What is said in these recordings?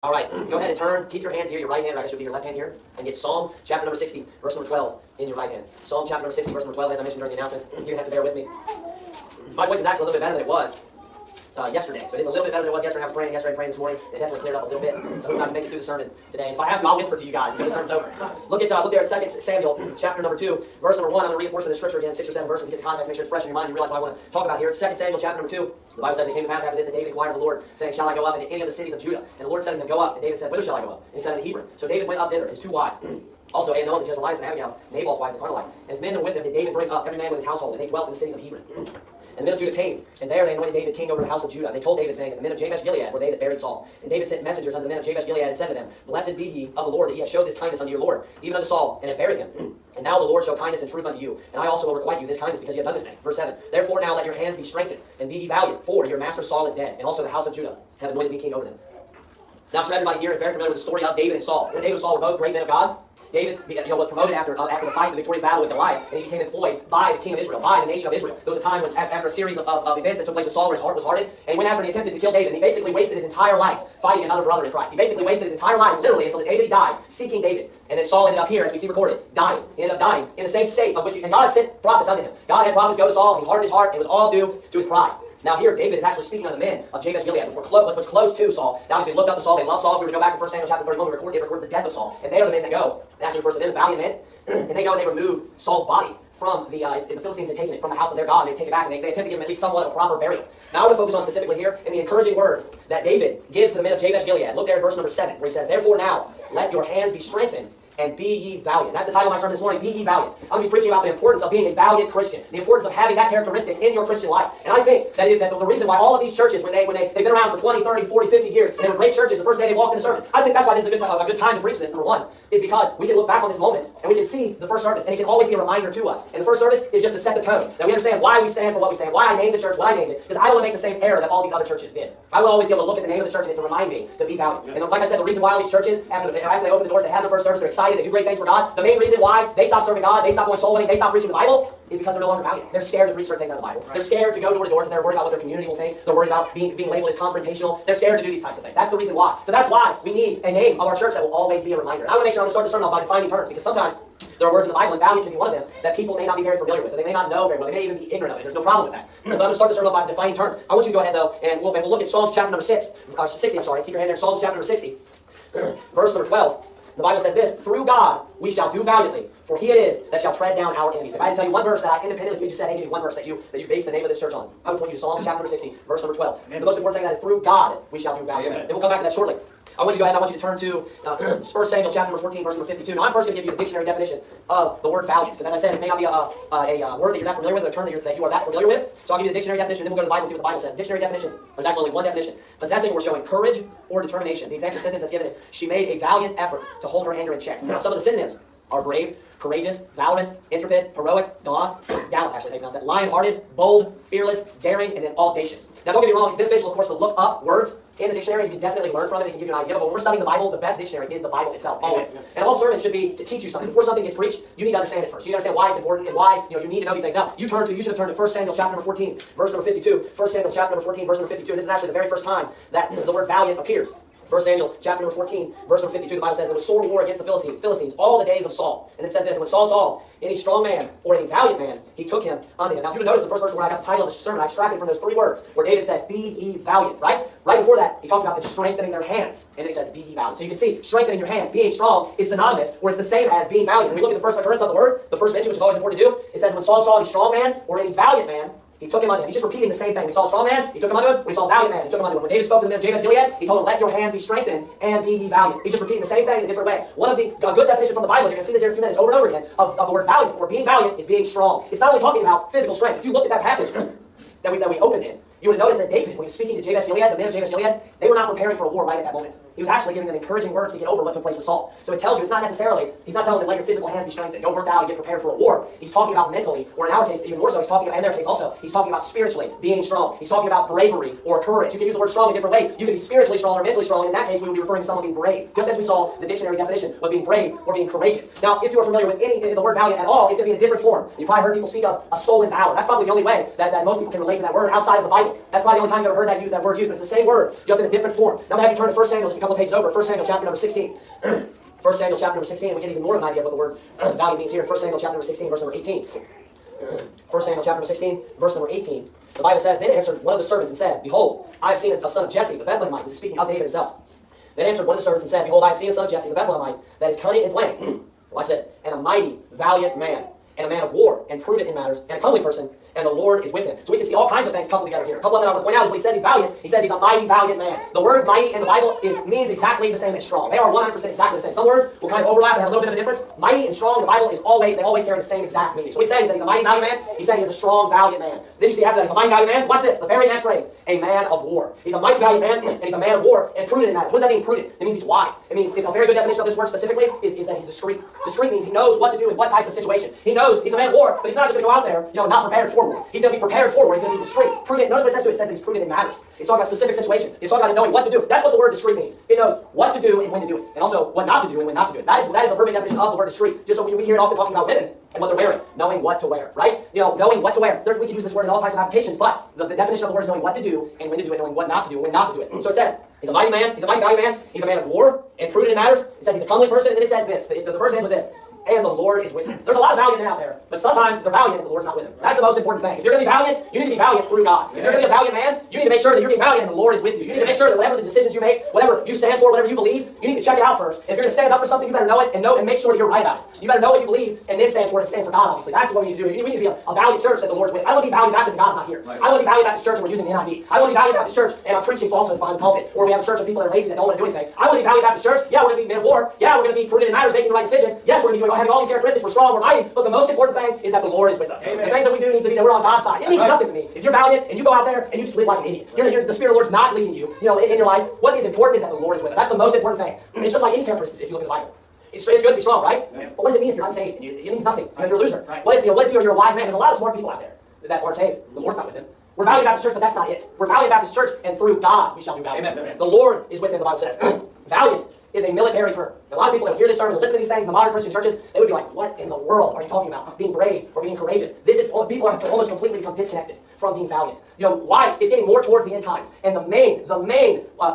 All right, go ahead and turn. Keep your hand here, your right hand, I guess you'll be your left hand here, and get Psalm chapter number 60, verse number 12 in your right hand. Psalm chapter number 60, verse number 12, as I mentioned during the announcements. You're going to have to bear with me. My voice is actually a little bit better than it was yesterday. So it is a little bit better than it was yesterday. I was praying this morning. It definitely cleared up a little bit. So hopefully I can make it through the sermon today. And if I have to, I'll whisper to you guys until the sermon's over. Look there at 2 Samuel chapter number 2, verse number 1. I'm going to read a portion of the scripture again, 6 or 7 verses to get the context, make sure it's fresh in your mind. You realize what I want to talk about here. 2 Samuel chapter number 2. The Bible says it came to pass after this that David inquired of the Lord, saying, "Shall I go up into any of the cities of Judah?" And the Lord said to him, "Go up." And David said, "Whither shall I go up?" And he said, "Unto Hebron." So David went up thither, his two wives. Also Ahinoam, the Jezreelitess, and Abigail, Nabal's wife, the Carmelite. And his men that were with him did David bring up, every man with his household, and they dwelt in the cities of Hebron. And the men of Judah came, and there they anointed David king over the house of Judah. And they told David, saying, "And the men of Jabesh Gilead were they that buried Saul." And David sent messengers unto the men of Jabesh Gilead, and said to them, "Blessed be ye of the Lord, that ye have showed this kindness unto your Lord, even unto Saul, and have buried him. And now the Lord show kindness and truth unto you, and I also will requite you this kindness, because ye have done this thing." Verse 7, "Therefore now let your hands be strengthened, and be ye valiant, for your master Saul is dead, and also the house of Judah have anointed me king over them." Now, I'm sure everybody here is very familiar with the story of David and Saul. David and Saul were both great men of God. David was promoted after the fight, the victorious battle with Goliath, and he became employed by the king of Israel, by the nation of Israel. There was a time when, after a series of events that took place with Saul, where his heart was hardened, and he went after and he attempted to kill David, and he basically wasted his entire life fighting another brother in Christ. He basically wasted his entire life, literally, until the day that he died, seeking David. And then Saul ended up here, as we see recorded, dying. He ended up dying in the same state of which, and God had sent prophets unto him. God had prophets go to Saul, and he hardened his heart, and it was all due to his pride. Now here, David is actually speaking of the men of Jabesh Gilead, which was close to Saul. Now, obviously, looked up to Saul. They loved Saul. If we were to go back to 1 Samuel chapter 31, it records the death of Saul. And they are the men that go. And actually refers to them as valiant men. And they go and they remove Saul's body from the Philistines had taken it from the house of their God, and they take it back, and they attempt to give him at least somewhat of a proper burial. Now I want to focus on specifically here in the encouraging words that David gives to the men of Jabesh Gilead. Look there at verse number 7, where he says, "Therefore now, let your hands be strengthened, and be ye valiant." That's the title of my sermon this morning, Be Ye Valiant. I'm going to be preaching about the importance of being a valiant Christian, the importance of having that characteristic in your Christian life. And I think that the reason why all of these churches, they've been around for 20, 30, 40, 50 years, and they were great churches the first day they walked into service, I think that's why this is a good time to preach this, number one, is because we can look back on this moment, and we can see the first service, and it can always be a reminder to us. And the first service is just to set the tone, that we understand why we stand for what we stand, why I named the church what I named it, because I don't want to make the same error that all these other churches did. I will always be able to look at the name of the church, and it's to remind me to be valiant. And like I said, the reason why all these churches, after they open the doors, they have the first service, they're excited, they do great things for God. The main reason why they stop serving God, they stop going soul winning, they stop preaching the Bible, is because they're no longer valiant. They're scared to preach certain things out of the Bible. They're scared to go door to door because they're worried about what their community will think. They're worried about being labeled as confrontational. They're scared to do these types of things. That's the reason why. So that's why we need a name of our church that will always be a reminder. And I want to make sure I'm going to start the sermon off by defining terms, because sometimes there are words in the Bible, and valiant can be one of them, that people may not be very familiar with, or they may not know very well. They may even be ignorant of it. There's no problem with that. But I'm going to start the sermon off by defining terms. I want you to go ahead, though, and we'll look at Psalms chapter number 60. Keep your hand there. Psalms chapter number 60, verse number 12. The Bible says this: "Through God we shall do valiantly, for he it is that shall tread down our enemies." If I had to tell you one verse that I independently, if you just said, "Hey, give me one verse that you base the name of this church on," I would point you to Psalms chapter number 60, verse number 12. And the most important thing that is through God we shall do valiantly. Then we'll come back to that shortly. I want you to go ahead. I want you to turn to 1 Samuel chapter number 14, verse number 52. Now I'm first going to give you the dictionary definition of the word valiant, because as I said, it may not be a word that you're that familiar with, or a term that you are that familiar with. So I'll give you the dictionary definition, then we'll go to the Bible and see what the Bible says. Dictionary definition, there's actually only one definition: possessing or showing courage or determination. The example sentence that's given is, "She made a valiant effort to hold her anger in check." Now some of the synonyms are brave, courageous, valorous, intrepid, heroic, gallant, actually, pronounce that, lion-hearted, bold, fearless, daring, and then audacious. Now don't get me wrong, it's beneficial, of course, to look up words in the dictionary. You can definitely learn from it, it can give you an idea, but when we're studying the Bible, the best dictionary is the Bible itself, always. And all sermons should be to teach you something. Before something gets preached, you need to understand it first. You need to understand why it's important and why you need to know these things. Now, you should have turned to 1 Samuel chapter number 14, verse number 52. 1 Samuel chapter number 14, verse number 52. This is actually the very first time that the word valiant appears. 1 Samuel chapter number 14, verse number 52, the Bible says, "There was sore war against the Philistines all the days of Saul." And it says this: "When Saul saw any strong man or any valiant man, he took him unto him." Now if you notice the first verse where I got the title of the sermon, I extracted from those three words where David said, "Be ye valiant," right? Right before that, he talked about the strengthening their hands. And then he says, "Be ye valiant." So you can see strengthening your hands, being strong, is synonymous, or it's the same as being valiant. When we look at the first occurrence of the word, the first mention, which is always important to do, it says, "When Saul saw any strong man or any valiant man, he took him unto him." He's just repeating the same thing. We saw a strong man, he took him unto him. When we saw a valiant man, he took him unto him. When David spoke to the men of Jabesh Gilead, he told them, "Let your hands be strengthened and be ye valiant." He's just repeating the same thing in a different way. One of the good definitions from the Bible, you're going to see this here in a few minutes over and over again, of the word valiant, or being valiant, is being strong. It's not only talking about physical strength. If you look at that passage that we opened in, you would have noticed that David, when he was speaking to Jabesh Gilead, the men of Jabesh Gilead, they were not preparing for a war right at that moment. He was actually giving them encouraging words to get over what took place with Saul. So it tells you it's not necessarily, he's not telling them, "Let your physical hands be strengthened, go work out and get prepared for a war." He's talking about mentally, or in our case, even more so, he's talking about, in their case also, he's talking about spiritually being strong. He's talking about bravery or courage. You can use the word strong in different ways. You can be spiritually strong or mentally strong. In that case, we would be referring to someone being brave. Just as we saw the dictionary definition was being brave or being courageous. Now, if you are familiar with the word valiant at all, it's going to be in a different form. You probably heard people speak of a stolen valor. That's probably the only way that most people can relate to that word outside of the Bible. valiant. That's probably the only time you've ever heard that word used, but it's the same word, just in a different form. Now I'm going to have you turn to 1 Samuel just a couple of pages over. 1 Samuel chapter number 16. 1 Samuel chapter number 16, and we get even more of an idea of what the word valiant means here. 1 Samuel chapter number 16, verse number 18. 1 Samuel chapter number 16, verse number 18. The Bible says, Then answered one of the servants and said, Behold, I have seen a son of Jesse, the Bethlehemite. This is speaking of David himself. Then answered one of the servants and said, Behold, I have seen a son of Jesse, the Bethlehemite, that is cunning and plain. Watch this. And a mighty, valiant man, and a man of war, and prudent in matters, and a comely person, and the Lord is with him. So we can see all kinds of things coupled together here. A couple of them I want to point out is when he says he's valiant, he says he's a mighty, valiant man. The word mighty in the Bible means exactly the same as strong. They are 100% exactly the same. Some words will kind of overlap and have a little bit of a difference. Mighty and strong in the Bible they always carry the same exact meaning. So what he's saying is that he's a mighty, valiant man. He's saying he's a strong, valiant man. Then you see after that, he's a mighty, valiant man. Watch this, the very next phrase, a man of war. He's a mighty, valiant man, and he's a man of war, and prudent in matters. What does that mean, prudent? It means he's wise. It means, it's a very good definition of this word specifically, is that he's discreet. Discreet means he knows what to do in what types of situations. He knows he's a man of war, but he's not just going to go out there, not prepared for war. He's going to be prepared for war. He's going to be discreet, prudent. Notice what it says to it. It says that he's prudent in matters. It's talking about specific situations. It's talking about knowing what to do. That's what the word discreet means. It knows what to do and when to do it, and also what not to do and when not to do it. That is the perfect definition of the word discreet. Just so we hear it often talking about women and what they're wearing, knowing what to wear, right? Knowing what to wear. We can use this word in all types of applications, but the definition of the word is knowing what to do and when to do it, knowing what not to do and when not to do it. So it says, he's a mighty man, he's a mighty valiant man, he's a man of war and prudent in matters. It says he's a comely person, and then it says this. The verse ends with this. And the Lord is with him. There's a lot of valiant men out there, but sometimes they're valiant and the Lord's not with them. That's the most important thing. If you're going to be valiant, you need to be valiant through God. If you're going to be a valiant man, you need to make sure that you're being valiant and the Lord is with you. You need to make sure that whatever the decisions you make, whatever you stand for, whatever you believe, you need to check it out first. If you're going to stand up for something, you better know it and make sure that you're right about it. You better know what you believe and then stand for it and stand for God, obviously. That's what we need to do. We need to be a valiant church that the Lord's with. I don't want to be valiant Baptist and God's not here. I don't want to be valiant Baptist church and we're using the NIV. I don't want to be valiant Baptist church and I'm preaching falsehoods behind the pulpit, or we have a church of people that are lazy that don't want to do anything. I want to be valiant Baptist church. Yeah, we're going to be men of war. Yeah, we're going to be prudent in matters, making the right decisions. Yes, we're going to be having all these characteristics. We're strong, we're mighty, but the most important thing is that the Lord is with us. Amen. The things that we do needs to be that we're on God's side. It means nothing to me. If you're valiant and you go out there and you just live like an idiot, the Spirit of the Lord's not leading you, in your life, what is important is that the Lord is with us. That's the most important thing. It's just like any characteristics if you look at the Bible. It's good to be strong, right? Yeah. But what does it mean if you're unsaved? It means nothing. You're a loser. Right. What if you're a wise man? There's a lot of smart people out there that aren't saved. The Lord's not with them. We're Valiant Baptist Church, but that's not it. We're Valiant Baptist Church, and through God we shall do valiant. Amen. The Lord is with him, the Bible says. Valiant is a military term. A lot of people that would hear this sermon and listen to these things in the modern Christian churches, they would be like, what in the world are you talking about? Being brave or being courageous. People are almost completely become disconnected from being valiant. Why? It's getting more towards the end times. And the main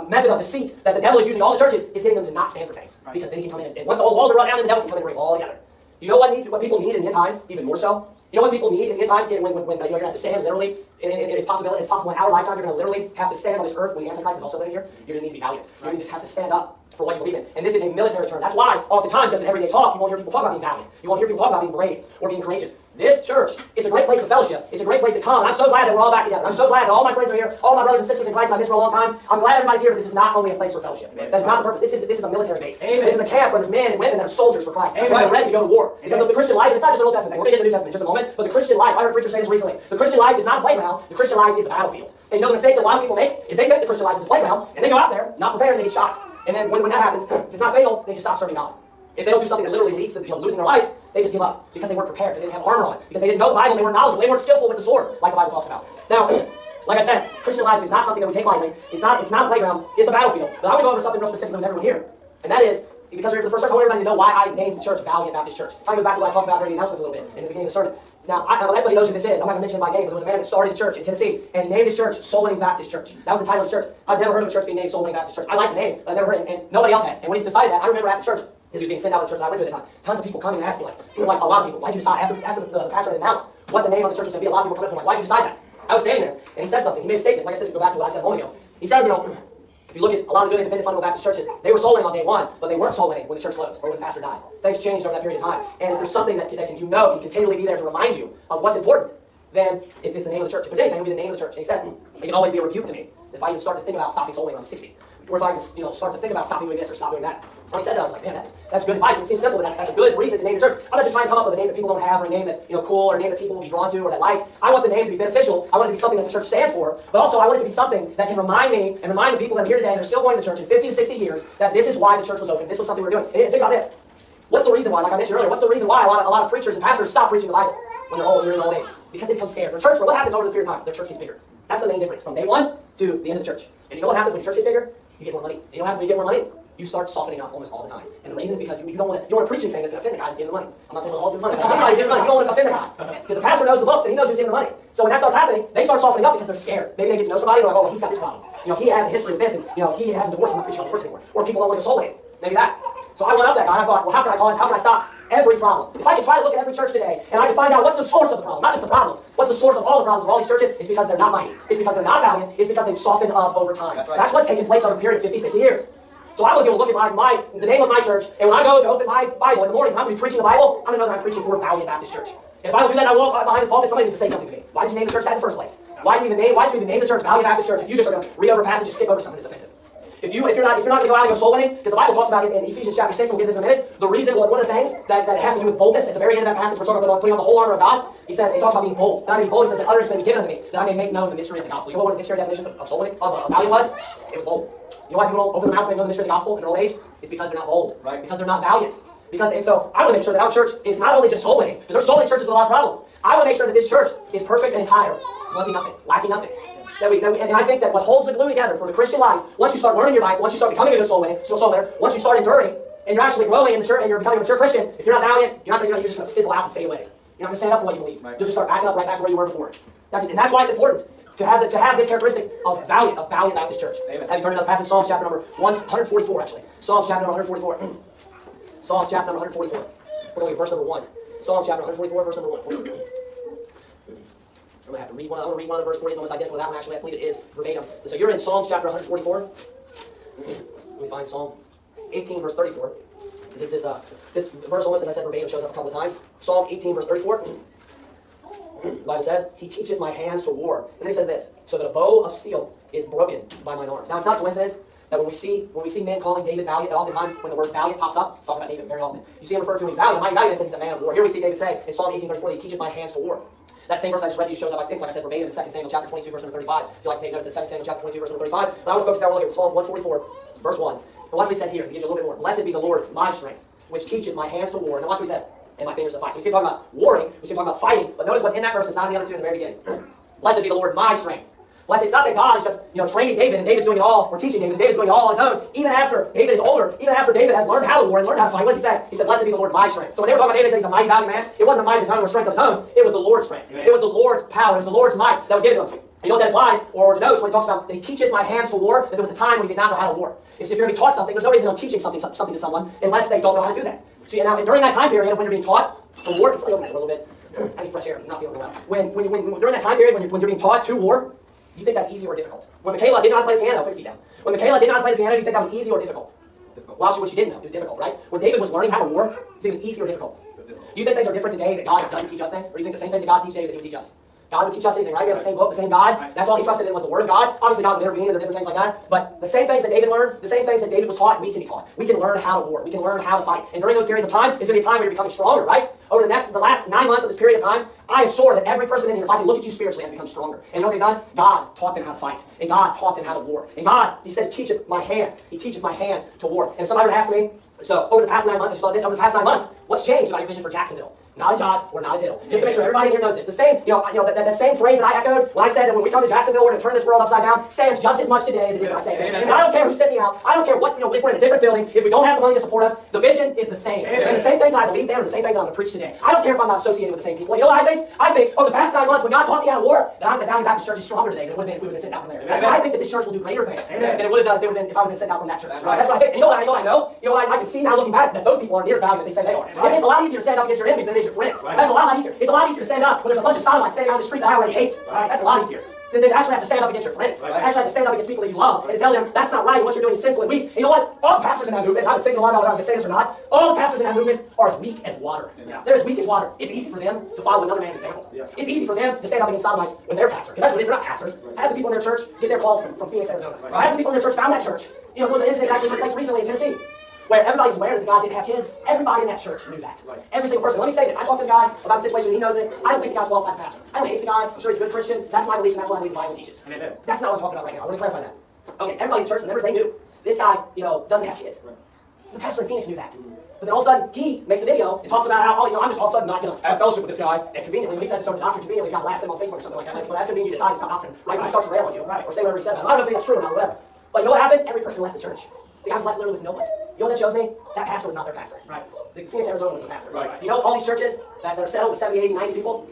method of deceit that the devil is using in all the churches is getting them to not stand for things. Right. Because then he can come in, and once the walls are run down, then the devil can come in and bring it all together. You know what people need in the end times? Even more so? You know what people need in the end times? When you're going to have to stand literally, and it's possible in our lifetime, you're going to literally have to stand on this earth when the Antichrist is also living here. You're going to need to be valiant. You're going to just have to stand up for what you believe in. And this is a military term. That's why, oftentimes, just in everyday talk, you won't hear people talk about being valiant. You won't hear people talk about being brave or being courageous. This church, it's a great place of fellowship. It's a great place to come. And I'm so glad that we're all back together. I'm so glad that all my friends are here, all my brothers and sisters in Christ I've missed for a long time. I'm glad everybody's here, but this is not only a place for fellowship. Amen. That is not the purpose. This is a military base. Amen. This is a camp where there's men and women that are soldiers for Christ. That's why they're ready to go to war. Because of the Christian life, it's not just an Old Testament thing. We're going to get to the New Testament in just a moment, but the Christian life, I heard a preacher say this recently, the Christian life is not a playground, the Christian life is a battlefield. And the mistake that a lot of people make is they think the Christian life is a playground, and they go out there, not prepared, and they get shot. And then when that happens, if it's not fatal, they just stop serving God. If they don't do something that literally leads to losing their life, they just give up because they weren't prepared, because they didn't have armor on, because they didn't know the Bible, they weren't knowledgeable, they weren't skillful with the sword, like the Bible talks about. Now, like I said, Christian life is not something that we take lightly. It's not a playground. It's a battlefield. But I want to go over something real specifically with everyone here, and that is because for the first time, I want everybody to know why I named the church Valiant Baptist Church. It goes back to what I talked about during the announcements a little bit in the beginning of the sermon. Now, everybody knows who this is. I'm not going to mention it by name, but there was a man that started a church in Tennessee, and he named his church Soul Winning Baptist Church. That was the title of the church. I've never heard of a church being named Soul Winning Baptist Church. I like the name, but I've never heard it, and nobody else had. And when he decided that, I remember at the church, because he was being sent out of the church that I went to at the time, tons of people coming and asking, like a lot of people, why'd you decide, after the pastor had announced what the name of the church was going to be, a lot of people coming up to him like, why'd you decide that? I was standing there, and he said something. He made a statement. Like I said, to go back to what I said a moment ago. He said, if you look at a lot of good independent fundamental Baptist churches, they were soul winning on day one, but they weren't soul winning when the church closed or when the pastor died. Things changed over that period of time. And if there's something that can continually be there to remind you of what's important, then it's the name of the church. If there's anything, it would be the name of the church. And he said, it can always be a rebuke to me if I even start to think about stopping soul winning when I'm 60. Or if I can start to think about stopping doing this or stop doing that. When he said that, I was like, man, that's good advice. It seems simple, but that's a good reason to name your church. I'm not just trying to come up with a name that people don't have, or a name that's cool, or a name that people will be drawn to or that like. I want the name to be beneficial. I want it to be something that the church stands for, but also I want it to be something that can remind me and remind the people that are here today that are still going to the church in 50 to 60 years that this is why the church was open. This was something we were doing. And think about this. What's the reason why? Like I mentioned earlier, what's the reason why a lot of preachers and pastors stop preaching the Bible when they're old, in old age? Because they become scared. The church, what happens over this period of time? The church gets bigger. That's the main difference from day one to the end of the church. And you know what happens when your church gets bigger? You get more money. And you know what happens when you get more money? you start softening up almost all the time. And the reason is because you don't want to preach anything that's going to offend the guy that's giving the money. I'm not saying we'll all give the money. But if you don't want to offend the guy. Because the pastor knows the books and he knows who's giving the money. So when that starts happening, they start softening up because they're scared. Maybe they get to know somebody and they're like, oh, he's got this problem. He has a history of this, and he has a divorce, I'm not preaching on divorce anymore. Or people don't want to soul him. Maybe that. So I went up that guy and I thought, well, how can I cause, how can I stop every problem? If I could try to look at every church today and I could find out what's the source of the problem, not just the problems, what's the source of all the problems of all these churches, it's because they're not mighty. It's because they're not valiant. It's because they've softened up over time. That's what's taken place over a period of 50, 60 years. So I would be able to look at the name of my church, and when I go to open my Bible in the mornings and I'm going to be preaching the Bible, I'm going to know that I'm preaching for Valiant Baptist Church. And if I don't do that and I walk behind this pulpit, somebody needs to say something to me. Why did you name the church that in the first place? Why did you even name the church Valiant Baptist Church if you just are going to read over a passage and skip over something that's offensive? If you're not going to go out and go soul winning, because the Bible talks about it in Ephesians chapter 6, and we'll get this in a minute, the reason, one of the things that has to do with boldness, at the very end of that passage, we're talking about putting on the whole armor of God. He talks about being bold. Not being bold, he says that utterance may be given unto me, that I may make known the mystery of the gospel. You know what one of the dictionary definitions of soul winning, of Valiant was? It was bold. You know why people don't open their mouth and they know the mystery of the gospel in their old age? It's because they're not bold, right? Because they're not valiant. And so I want to make sure that our church is not only just soul winning, because there's soul winning churches with a lot of problems. I want to make sure that this church is perfect and entire, wanting nothing, lacking nothing. And I think that what holds the glue together for the Christian life, once you start learning your Bible, once you start becoming a good soul winner, once you start enduring, and you're actually growing in mature, and you're becoming a mature Christian, if you're not valiant, you're just going to fizzle out and fade away. You're not going to stand up for what you believe. You'll just start backing up right back to where you were before. And that's why it's important to have this characteristic of Valiant Baptist Church. Amen. Have you turned another passage, Psalms chapter number 144, actually. Psalms chapter number 144. Psalms chapter number 144. We're going to verse number 1. Psalms chapter 144, verse number 1. I'm going to have to read one. I'm going to read one of the verse for you. It's almost identical to that one. Actually, I believe it is verbatim. So you're in Psalms chapter 144. Let me find Psalm 18, verse 34. This verse almost, as I said, verbatim shows up a couple of times. Psalm 18, verse 34. The Bible says, He teacheth my hands to war. And then he says this, so that a bow of steel is broken by mine arms. Now, it's not a coincidence that when we see men calling David valiant, that oftentimes when the word valiant pops up, it's talking about David very often. You see him referred to as valiant. Mighty valiant says he's a man of war. Here we see David say in Psalm 18:34, that he teaches my hands to war. That same verse I just read to you shows up, I think, like I said, verbatim in 2 Samuel chapter 22, verse number 35. If you like to take notes, it's 2 Samuel chapter 22, verse number 35. But I want to focus down real here with Psalm 144, verse 1. And watch what he says here, to give you a little bit more. Blessed be the Lord, my strength, which teacheth my hands to war. And then watch what he says, and my fingers to fight. So we see him talking about warring, we see him talking about fighting, but notice what's in that verse that's not in the other two in the very beginning. Blessed be the Lord, my strength. Blessed, it's not that God is just, training David and David's doing it all, or teaching David, and David's doing it all on his own. Even after David is older, even after David has learned how to war and learned how to fight, what does he say? He said, blessed be the Lord, my strength. So when they were talking about David saying he's a mighty, valiant man, it wasn't might of his own or strength of his own, it was the Lord's strength. Amen. It was the Lord's power, it was the Lord's might that was given to him. And you know what that implies, or denotes when he talks about that he teaches my hands to war, that there was a time when he did not know how to war. If you're going to be taught something, there's no reason of teaching something to someone unless they don't know how to do that. So now, during that time period, when you're being taught to war, let's open that a little bit. I need fresh air, I'm not feeling well. When during that time period, when you're being taught to war, do you think that's easy or difficult? When Michaela didn't know how to play the piano, put your feet down. When Michaela didn't know how to play the piano, do you think that was easy or difficult? Difficult. Well, what she didn't know, it was difficult, right? When David was learning how to war, do you think it was easy or difficult? Do you think things are different today that God doesn't teach us things? Or do you think the same things that God teaches David that he would teach us? God would teach us anything, right? We have the same book, the same God. That's all he trusted in was the Word of God. Obviously, God would intervene and different things like that. But the same things that David learned, the same things that David was taught, we can be taught. We can learn how to war. We can learn how to fight. And during those periods of time, it's going to be a time where you're becoming stronger, right? Over the last 9 months of this period of time, I am sure that every person in here, if I can look at you spiritually, has become stronger. And you know what they've done? God taught them how to fight. And God taught them how to war. And God, he said, teacheth my hands. He teaches my hands to war. And somebody would ask me, so over the past 9 months, I just thought this, over the past 9 months, what's changed about your vision for Jacksonville? Not a jot or not a tittle. Just to make sure everybody here knows this. The same, that same phrase that I echoed when I said that when we come to Jacksonville, we're going to turn this world upside down, stands just as much today as it did when I said it. And I don't care who's sitting out. I don't care what, if we're in a different building, if we don't have the money to support us, the vision is the same. And the same things that I believe there are the same things I'm going to preach today. I don't care if I'm not associated with the same people. And you know what I think? I think over the past 9 months, when God taught me how to war, that the Valiant Baptist Church is stronger today than it would have been if we would have been sent out from there. And I think that this church will do greater things than it would have done if I would have been sent out from that church. That's what I think. And you know what I know? I can see now looking back that those people are near as valiant as they say they are. It's a lot easier to stand up against your enemies than it is your friends. That's a lot easier. It's a lot easier to stand up when there's a bunch of sodomites standing on the street that I already hate. That's a lot easier than actually have to stand up against your friends. Actually have to stand up against people that you love and to tell them that's not right, what you're doing is sinful and weak. And you know what? All the pastors in that movement, and I was thinking a lot about whether I was going to say this or not, all the pastors in that movement are as weak as water. They're as weak as water. It's easy for them to follow another man's example. It's easy for them to stand up against sodomites when they're pastors. Because that's what it is. They're not pastors. Half the people in their church get their calls from Phoenix, Arizona. Half the people in their church found that church. There was an incident that actually took place recently in Tennessee, where everybody's aware that God didn't have kids. Everybody in that church knew that. Every single person. Let me say this. I talked to the guy about the situation. He knows this. I don't think the guy's a qualified pastor. I don't hate the guy. I'm sure he's a good Christian. That's my beliefs, and that's what I believe the Bible teaches. Amen. That's not what I'm talking about right now. I want to clarify that. Okay, everybody in church, the members, they knew. This guy, doesn't have kids. The pastor in Phoenix knew that. But then all of a sudden, he makes a video and talks about how, I'm just all of a sudden not going to have fellowship with this guy. And conveniently, when he said it's over the doctrine, conveniently, God laughed at him on Facebook or something like that. Like, well, that's convenient. You decide it's not doctrine. Right when he starts to rail on you. Right. Or say whatever he said. I don't know if that's true or not, whatever. But you know what happened? Every person left the church. The guy was left literally with no one. You know what that shows me? That pastor was not their pastor. Right. The Phoenix, Arizona was the pastor. Right. You know, all these churches that are settled with 70, 80, 90 people,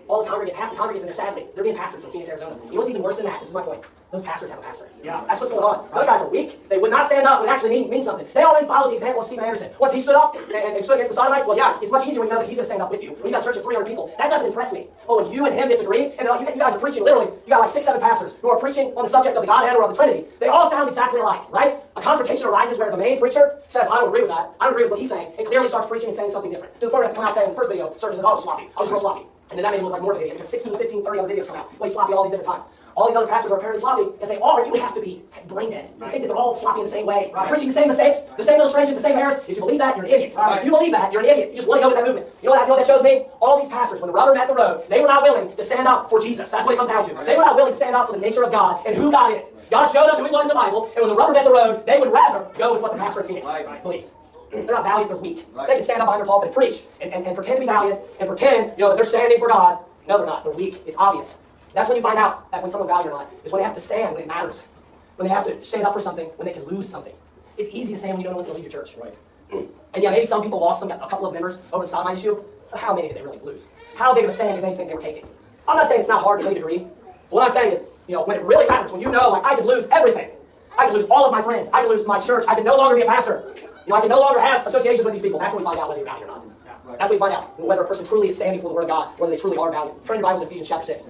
all the congregants, half the congregants in there, sadly, they're being pastored from Phoenix, Arizona. You know what's even worse than that? This is my point. Those pastors have a pastor. Yeah. That's what's going on. Those guys are weak. They would not stand up and actually mean something. They already followed the example of Stephen Anderson. Once he stood up and stood against the Sodomites, well, yeah, it's much easier when you know that he's going to stand up with you. When you got a church of 300 people, that doesn't impress me. But when you and him disagree, and you guys are preaching, literally, you got like 6, 7 pastors who are preaching on the subject of the Godhead or of the Trinity. They all sound exactly alike, right? A confrontation arises where the main preacher says, I don't agree with that. I don't agree with what he's saying, and clearly starts preaching and saying something different. To the point where I have to come out saying in the first video, Serge says, oh, sloppy. I was real sloppy. And then that made me look like more of an idiot because 16, 15, 30 other videos come out. Way sloppy all these different times. All these other pastors are apparently sloppy because they are. You have to be brain dead. You think that they're all sloppy in the same way. Right. Preaching the same mistakes, the same illustrations, the same errors. If you believe that, you're an idiot. Right. If you believe that, you're an idiot. You just want to go with that movement. You know what that shows me? All these pastors, when the rubber met the road, they were not willing to stand up for Jesus. That's what it comes down to. They were not willing to stand up for the nature of God and who God is. God showed us who he was in the Bible, and when the rubber met the road, they would rather go with what the pastor of Phoenix believes. They're not valiant, they're weak. Right. They can stand up behind their pulpit and preach and pretend to be valiant and pretend that they're standing for God. No, they're not. They're weak. It's obvious. That's when you find out that when someone's valiant or not, is when they have to stand when it matters. When they have to stand up for something, when they can lose something. It's easy to say when you don't know what's going to leave your church. Right. And yeah, maybe some people lost a couple of members over the sodomite issue. But how many did they really lose? How big of a stand did they think they were taking? I'm not saying it's not hard to any degree. What I'm saying is, when it really matters, when you know, like, I could lose everything. I could lose all of my friends. I could lose my church. I could no longer be a pastor. I can no longer have associations with these people. That's when we find out whether you're valiant or not. Right. That's when we find out whether a person truly is standing for the Word of God, whether they truly are valiant. Turn your Bibles to Ephesians chapter 6.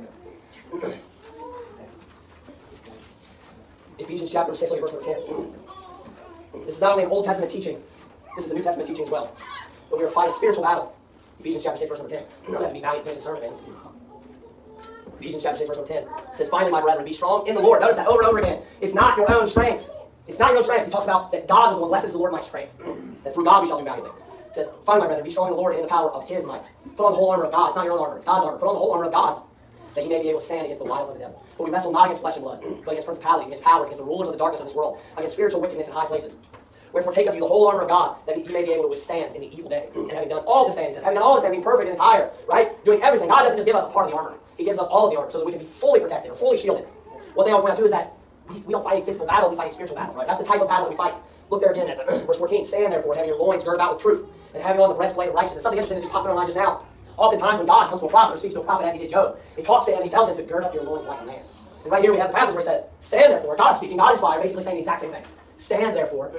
Ephesians chapter 6, look at verse number 10. This is not only an Old Testament teaching, this is a New Testament teaching as well. But we are fighting a spiritual battle. Ephesians chapter 6, verse number 10. You don't have to be valiant to finish the sermon, man. Ephesians chapter 6, verse number 10. It says, finally, my brethren, be strong in the Lord. Notice that over and over again. It's not your own strength. It's not your own strength. He talks about that God is the one, blessed is the Lord my strength. That through God we shall do valiantly. It says, finally, my brethren, be strong in the Lord and in the power of his might. Put on the whole armor of God. It's not your own armor, it's God's armor. Put on the whole armor of God, that you may be able to stand against the wiles of the devil. For we wrestle not against flesh and blood, but against principalities, against powers, against the rulers of the darkness of this world, against spiritual wickedness in high places. Wherefore take up you the whole armor of God, that you may be able to withstand in the evil day. And having done all to stand, he says, having done all to stand, being perfect and entire, right? Doing everything. God doesn't just give us a part of the armor. He gives us all of the armor so that we can be fully protected or fully shielded. One thing I want to point out too is that we don't fight a physical battle, we fight a spiritual battle. Right? That's the type of battle that we fight. Look there again at verse 14. Stand therefore, having your loins girded about with truth, and having on the breastplate of righteousness. Something interesting that just popped in our mind just now. Oftentimes when God comes to a prophet or speaks to a prophet as he did Job, he talks to him and he tells him to gird up your loins like a man. And right here we have the passage where it says, stand therefore, God speaking, God inspired, basically saying the exact same thing. Stand therefore,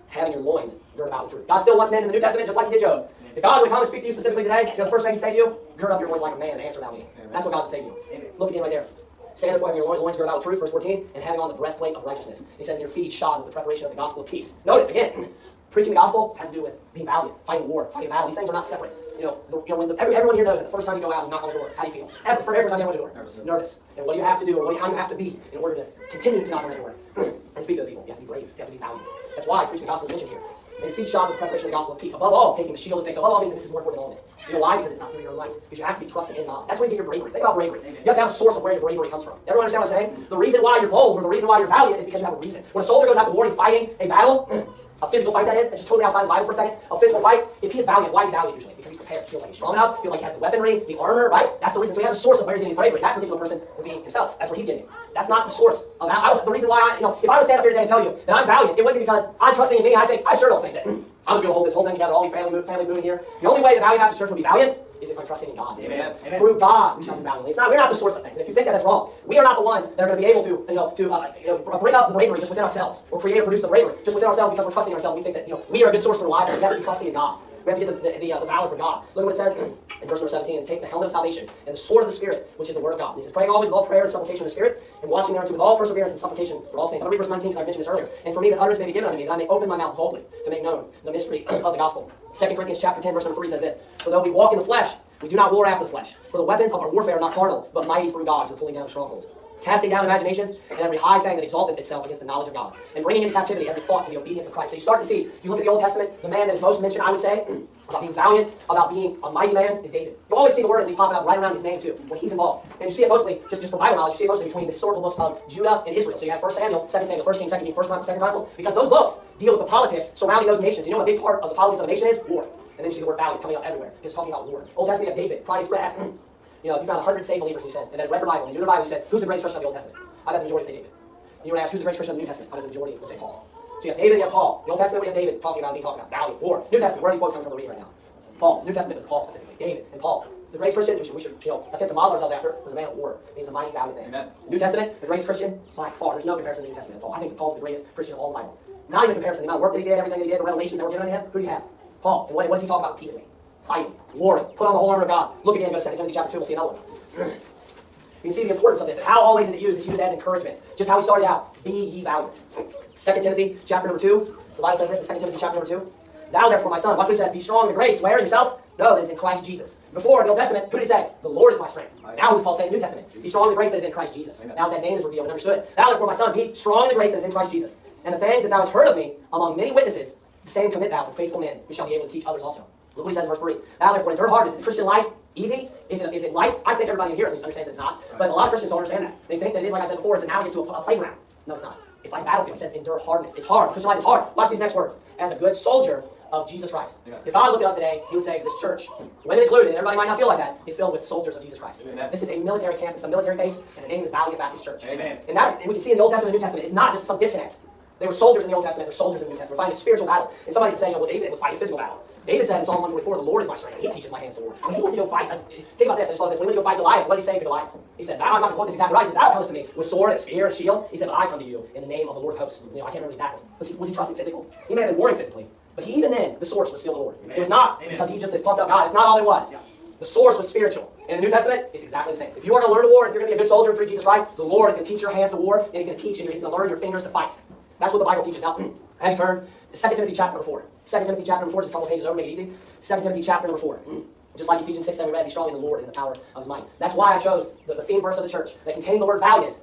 having your loins girded about with truth. God still wants men in the New Testament just like he did Job. If God would come and speak to you specifically today, the first thing he'd say to you, gird up your loins like a man and answer thou me. That's what God would say to you. Look again right there. Stand therefore, having your loins girded about with truth, verse 14, and having on the breastplate of righteousness. He says, and your feet shod with the preparation of the gospel of peace. Notice again, preaching the gospel has to do with being valiant, fighting war, fighting a battle. These things are not separate. Everyone here knows that the first time you go out and knock on the door, how do you feel? Every time you go on the door, nervous. And what do you have to do, or how you have to be in order to continue to knock on the door and speak to those people? You have to be brave. You have to be valiant. That's why preaching the gospel is mentioned here. And feet shod with the preparation of the gospel of peace. Above all, taking the shield of faith. Above all means that this is more important than all of it. You know why? Because it's not through your own might. Because you have to be trusting in God. That's where you get your bravery. Think about bravery. You have to have a source of where your bravery comes from. Everyone understand what I'm saying? The reason why you're bold or the reason why you're valiant is because you have a reason. When a soldier goes out to war, he's fighting a battle, a physical fight that is, that's just totally outside the Bible for a second. A physical fight, if he is valiant, why is he valiant usually? Because he's prepared. He feels like he's strong enough, feels like he has the weaponry, the armor, right? That's the reason. So he has a source of where he's getting his bravery. That particular person will be himself. That's what he's getting. That's not the source of the reason why if I was to stand up here today and tell you that I'm valiant, it wouldn't be because I'm trusting in me. I sure don't think that I'm going to be able to hold this whole thing together, all these families moving here. The only way the Valiant Baptist Church will be valiant is if I'm trusting in God. Amen. Through God, we shall do valiantly. We're not the source of things. And if you think that that's wrong, we are not the ones that are going to be able to bring up the bravery just within ourselves, or create or produce the bravery just within ourselves because we're trusting in ourselves. We think that we are a good source for life. We have to be trusting in God. We have to get the valor for God. Look at what it says in verse number 17. And take the helmet of salvation and the sword of the Spirit, which is the word of God. He says, praying always with all prayer and supplication in the Spirit, and watching thereunto with all perseverance and supplication for all saints. I'll read verse 19 because I mentioned this earlier. And for me that utterance may be given unto me, that I may open my mouth boldly to make known the mystery of the gospel. 2 Corinthians chapter 10, verse number 3 says this. For though we walk in the flesh, we do not war after the flesh. For the weapons of our warfare are not carnal, but mighty through God to the pulling down of strongholds, casting down imaginations and every high thing that exalteth itself against the knowledge of God, and bringing into captivity every thought to the obedience of Christ. So you start to see, if you look at the Old Testament, the man that is most mentioned, I would say, about being valiant, about being a mighty man, is David. You always see the word at least popping up right around his name too, when he's involved. And you see it mostly, just for Bible knowledge, you see it mostly between the historical books of Judah and Israel. So you have 1 Samuel, 2 Samuel, 1 Kings, 2 Kings, 1 Chronicles, because those books deal with the politics surrounding those nations. You know what a big part of the politics of a nation is? War. And then you see the word valiant coming up everywhere. It's talking about war. Old Testament, you have David. Probably if you were to ask him, if you found 100 saved believers and you said, and then read the Bible and knew the Bible, you said, who's the greatest Christian of the Old Testament? I bet the majority would say David. And you would ask, who's the greatest Christian of the New Testament? I bet the majority would say Paul. So you have David and you have Paul. The Old Testament, we have David talking about valiant, war. New Testament, where are these quotes coming from the reading right now? Paul. New Testament with Paul specifically. David and Paul. The greatest Christian we should attempt to model ourselves after was a man of war. He was a mighty, valiant man. Amen. New Testament, the greatest Christian by far. There's no comparison to the New Testament of Paul. I think Paul is the greatest Christian of all the Bible. Not even comparison. The amount of work that he did, everything that he did, the revelations that were given to him. Who do you have? Paul. And what does he talk about repeatedly? Fighting, warring, put on the whole armor of God. Look again, go to 2 Timothy chapter 2, we'll see another one. You can see the importance of this and how always is it used. It's used as encouragement. Just how we started out. Be ye valiant. 2 Timothy chapter number 2. The Bible says this in 2 Timothy chapter number 2. Thou therefore, my son, watch what it says. Be strong in the grace. Where in yourself? No, that is in Christ Jesus. Before in the Old Testament, who did he say? The Lord is my strength. Now who's Paul saying in the New Testament? Be strong in the grace that is in Christ Jesus. Amen. Now that name is revealed and understood. Thou therefore, my son, be strong in the grace that is in Christ Jesus. And the things that thou hast heard of me among many witnesses, the same commit thou to faithful men who shall be able to teach others also. Look what he says in verse 3. Thou therefore endure hard. Is the Christian life easy? Is it light? I think everybody in here at least understands that it's not. Right. But a lot of Christians don't understand that. They think that it is, like I said before, it's analogous to a playground. No, it's not. It's like a battlefield. It says endure hardness. It's hard. Christian life is hard. Watch these next words. As a good soldier of Jesus Christ. Yeah. If God looked at us today, he would say this church, women included, and everybody might not feel like that, is filled with soldiers of Jesus Christ. Amen. This is a military camp. It's a military base, and the name is Valiant Baptist Church. Amen. And we can see in the Old Testament and New Testament, it's not just some disconnect. They were soldiers in the Old Testament, they're soldiers in the New Testament. We're fighting a spiritual battle. And somebody can say, well, David was fighting a physical battle. David said in Psalm 144, the Lord is my strength. He teaches my hands to war. When he went to go fight, think about this, I just love this. When he went to go fight Goliath, what did he say to Goliath? He said, thou, I'm not going to quote this exactly right, he said, thou comes to me with sword and spear and shield. He said, but I come to you in the name of the Lord of hosts. I can't remember exactly. Was he trusting physical? He may have been warring physically. But even then, the source was still the Lord. Amen. It was not because he's just this pumped up God. It's not all it was. Yeah. The source was spiritual. And in the New Testament, it's exactly the same. If you are going to learn to war, if you're going to be a good soldier through Jesus Christ, the Lord is going to teach your hands to war, and he's going to teach you, he's going to learn your fingers to fight. That's what the Bible teaches. Now, have you turned to 2 Timothy chapter number 4. 2 Timothy chapter number 4, just a couple of pages over, make it easy. 2 Timothy chapter number 4. Just like Ephesians 6, 7, we read, be strong in the Lord and in the power of his might. That's why I chose the theme verse of the church that contained the word valiant.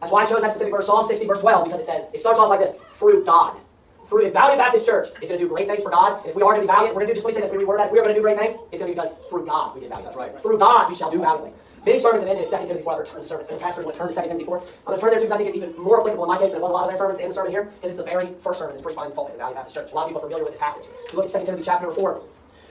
That's why I chose that specific verse, Psalm 60, verse 12, because it says, it starts off like this, through God. If Valiant Baptist Church is going to do great things for God, and if we are going to be valiant, we're going to do, just let me say this, we're going to reword that, if we are going to do great things, it's going to be because through God we get valiant. That's right. Through God we shall do valiantly. Many sermons have ended in 2 Timothy 4, other tons of sermons, and pastors will turn to 2 Timothy 4. I'm going to turn there because I think it's even more applicable in my case than it was a lot of their sermons in the sermon here, because it's the very first sermon that's preached by this pulpit in Valiant Baptist Church. A lot of people are familiar with this passage. If you look at 2 Timothy chapter number 4,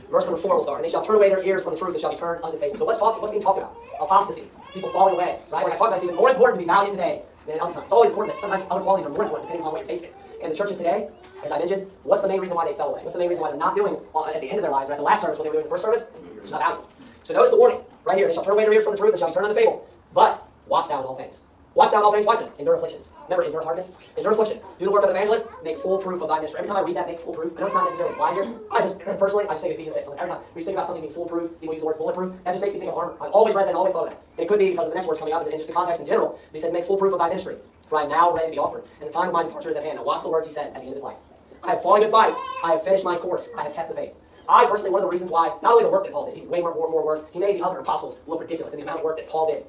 verse number 4 will start, and they shall turn away their ears from the truth and shall be turned unto faith. So what's being talked about? Apostasy. People falling away, right? When I talk about it's even more important to be valiant today than other times. It's always important that sometimes other qualities are more important depending on what you're facing. And the churches today, as I mentioned, what's the main reason why they fell away? What's the main reason why they're not doing at the end of their lives, right? The last service, what they were doing in the first service, it's not valiant. So notice the warning right here. They shall turn away their ears from the truth and shall be turned unto fable. But watch thou in all things. Watch thou in all things. Watch this. Endure afflictions. Remember, endure hardness. Endure afflictions. Do the work of an evangelist. Make full proof of thy ministry. Every time I read that, make full proof. I know it's not necessarily applied here. I just think of Ephesians 6. Every time we think about something being foolproof, people use the word bulletproof. That just makes me think of armor. I've always read that and always thought of that. And it could be because of the next words coming up and just the context in general. But he says, make full proof of thy ministry. For I am now ready to be offered. And the time of my departure is at hand. Now watch the words he says at the end of his life. I have fought a good fight. I have finished my course. I have kept the faith. I personally, one of the reasons why, not only the work that Paul did, he did way more work, he made the other apostles look ridiculous in the amount of work that Paul did.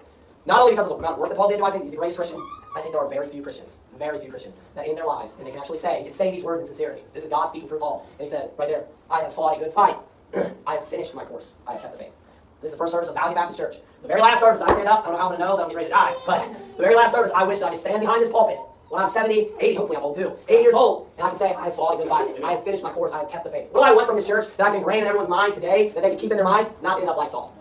Not only because of the amount of work that Paul did do I think he's the greatest Christian, I think there are very few Christians, that in their lives, and they can actually say these words in sincerity. This is God speaking through Paul. And he says, right there, I have fought a good fight. I have finished my course. I have kept the faith. This is the first service of Valiant Baptist Church. The very last service, I stand up, I don't know how I'm going to know that I'm getting ready to die, but the very last service, I wish I could stand behind this pulpit when I'm 70, 80, hopefully I'm old too, 80 years old, and I can say, I have fought a good fight. I have finished my course. I have kept the faith. What do I want from this church that I can ingrain in everyone's minds today, that they can keep in their minds? Not to end up like Saul.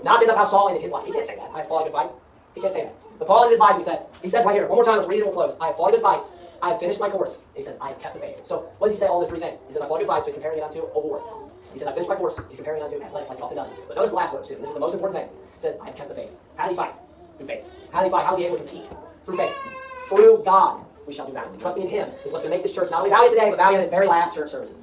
Not to end up how Saul ended his life. He can't say that. I have fought a good fight. He can't say that. But Paul ended his life, he says right here, one more time, let's read it and we'll close. I have fought a good fight. I have finished my course. He says, I have kept the faith. So what does he say all those three things? He says, I fought a good fight, so he's comparing it unto a war. He said, I finished my course. He's comparing it unto athletics like he often does. But notice the last words too. This is the most important thing. It says, I have kept the faith. How did he fight? Through faith. How did he fight? How is he able to compete? Through faith. Through God, we shall do valiantly. Trusting in him is what's going to make this church not only valiant today, but valiant in its very last church services.